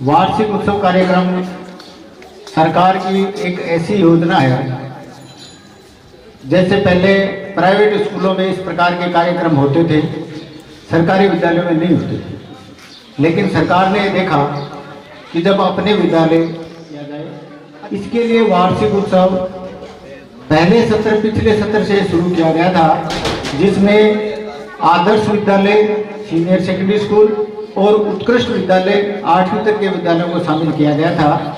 वार्षिक उत्सव कार्यक्रम सरकार की एक ऐसी योजना है, जैसे पहले प्राइवेट स्कूलों में इस प्रकार के कार्यक्रम होते थे, सरकारी विद्यालयों में नहीं होते थे। लेकिन सरकार ने देखा कि जब अपने विद्यालय किया जाए, इसके लिए वार्षिक उत्सव पहले सत्र पिछले सत्र से शुरू किया गया था, जिसमें Adarsh Vidyalaya, senior secondary school और उत्कृष्ट विद्यालय 8वीं तक के विद्यालयों को शामिल किया गया था।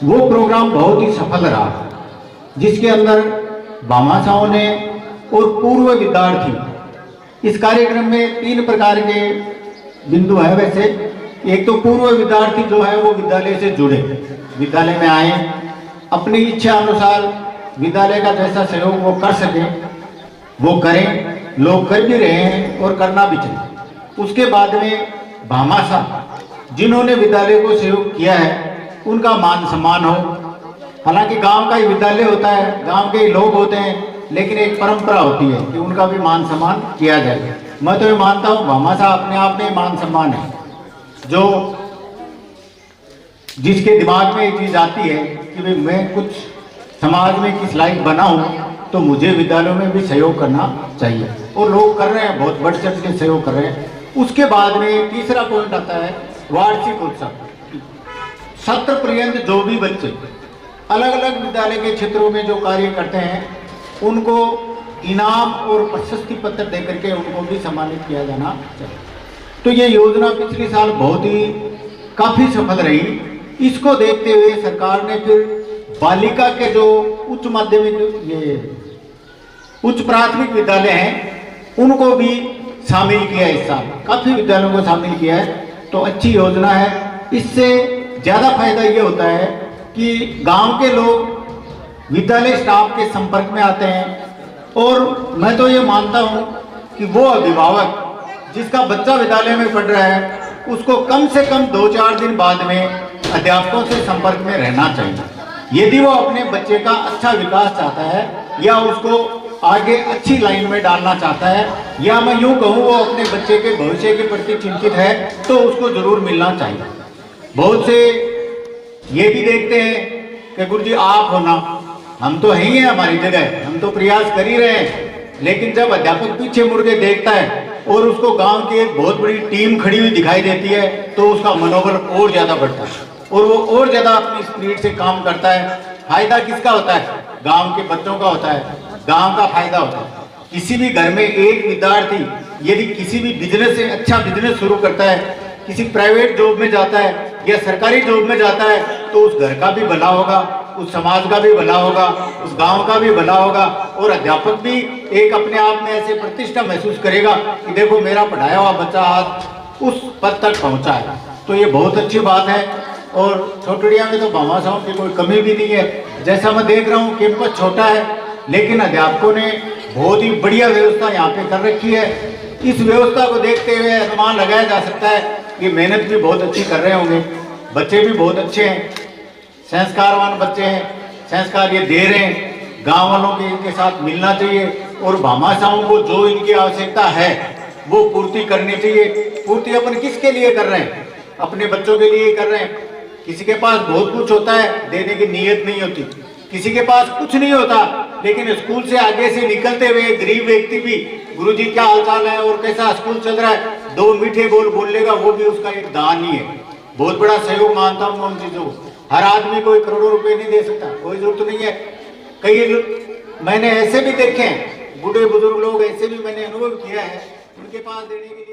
वो प्रोग्राम बहुत ही सफल रहा, जिसके अंदर भामाशाहों ने और पूर्व विद्यार्थी, इस कार्यक्रम में 3 प्रकार के बिंदु है। वैसे एक तो पूर्व विद्यार्थी जो है वो विद्यालय से जुड़े, विद्यालय में आए, अपनी इच्छा अनुसार विद्यालय का जैसा सहयोग वो कर सके वो करें, लोग कर भी रहे हैं और करना भी चाहिए। उसके बाद में भामाशाह जिन्होंने विद्यालय को सहयोग किया है उनका मान सम्मान हो। हालांकि गांव का ही विद्यालय होता है, गांव के ही लोग होते हैं, लेकिन एक परंपरा होती है कि उनका भी मान सम्मान किया जाए। मैं तो ये मानता हूँ भामाशाह अपने आप में मान सम्मान है। जो जिसके दिमाग में ये चीज़ आती है कि भाई मैं कुछ समाज में किस लायक बना हूँ, तो मुझे विद्यालयों में भी सहयोग करना चाहिए, और लोग कर रहे हैं, बहुत बढ़ चढ़ के सहयोग कर रहे हैं। उसके बाद में तीसरा पॉइंट आता है वार्षिक उत्सव। सत्र पर्यंत जो भी बच्चे अलग अलग विद्यालय के क्षेत्रों में जो कार्य करते हैं, उनको इनाम और प्रशस्ति पत्र देकर के उनको भी सम्मानित किया जाना चाहिए। तो ये योजना पिछले साल बहुत ही काफ़ी सफल रही। इसको देखते हुए सरकार ने फिर बालिका के जो उच्च माध्यमिक, ये उच्च प्राथमिक विद्यालय हैं, उनको भी शामिल किया। इस साल काफ़ी विद्यालयों को शामिल किया है, तो अच्छी योजना है। इससे ज़्यादा फायदा ये होता है कि गांव के लोग विद्यालय स्टाफ के संपर्क में आते हैं, और मैं तो ये मानता हूँ कि वो अभिभावक जिसका बच्चा विद्यालय में पढ़ रहा है, उसको कम से कम 2-4 दिन बाद में अध्यापकों से संपर्क में रहना चाहिए। यदि वो अपने बच्चे का अच्छा विकास चाहता है या उसको आगे अच्छी लाइन में डालना चाहता है, या मैं यूँ कहूँ वो अपने बच्चे के भविष्य के प्रति चिंतित है, तो उसको जरूर मिलना चाहिए। बहुत से ये भी देखते हैं कि गुरुजी आप हो ना, हम तो हैं ही हैं हमारी जगह, हम तो प्रयास कर ही रहे हैं। लेकिन जब अध्यापक पीछे मुड़ के देखता है और उसको गांव की एक बहुत बड़ी टीम खड़ी हुई दिखाई देती है, तो उसका मनोबल और ज़्यादा बढ़ता है और वो और ज़्यादा अपनी स्पीड से काम करता है। फायदा किसका होता है? गांव के बच्चों का होता है, गांव का फायदा होता है। किसी भी घर में एक विद्यार्थी यदि किसी भी बिजनेस से अच्छा बिजनेस शुरू करता है, किसी प्राइवेट जॉब में जाता है या सरकारी जॉब में जाता है, तो उस घर का भी भला होगा, उस समाज का भी भला होगा, उस गांव का भी भला होगा, और अध्यापक भी एक अपने आप में ऐसे प्रतिष्ठा महसूस करेगा कि देखो मेरा पढ़ाया हुआ बच्चा आज उस पद तक पहुंचा है। तो ये बहुत अच्छी बात है। और छोटड़िया में तो भामाशाहों की कोई कमी भी नहीं है। जैसा मैं देख रहा हूँ कैंपस छोटा है, लेकिन अध्यापकों ने बहुत ही बढ़िया व्यवस्था यहाँ पे कर रखी है। इस व्यवस्था को देखते हुए अनुमान लगाया जा सकता है कि मेहनत भी बहुत अच्छी कर रहे होंगे, बच्चे भी बहुत अच्छे हैं, संस्कारवान बच्चे हैं, संस्कार ये दे रहे हैं। गांव वालों के इनके साथ मिलना चाहिए, और भामाशाहों को जो इनकी आवश्यकता है वो पूर्ति करनी चाहिए। पूर्ति अपन किसके लिए कर रहे हैं? अपने बच्चों के लिए कर रहे हैं। किसी के पास बहुत कुछ होता है, देने की नीयत नहीं होती, किसी के पास कुछ नहीं होता, लेकिन स्कूल से आगे से निकलते हुए गरीब व्यक्ति भी गुरुजी क्या हालचाल है और कैसा स्कूल चल रहा है, 2 मीठे बोल बोल लेगा, वो भी उसका एक दान ही है। बहुत बड़ा सहयोग मानता हूँ उन चीज़ों को। हर आदमी कोई करोड़ों रुपए नहीं दे सकता, कोई जरूरत नहीं है। कई मैंने ऐसे भी देखे हैं, बूढ़े बुजुर्ग लोग ऐसे भी मैंने अनुभव किया है, उनके पास देने के लिए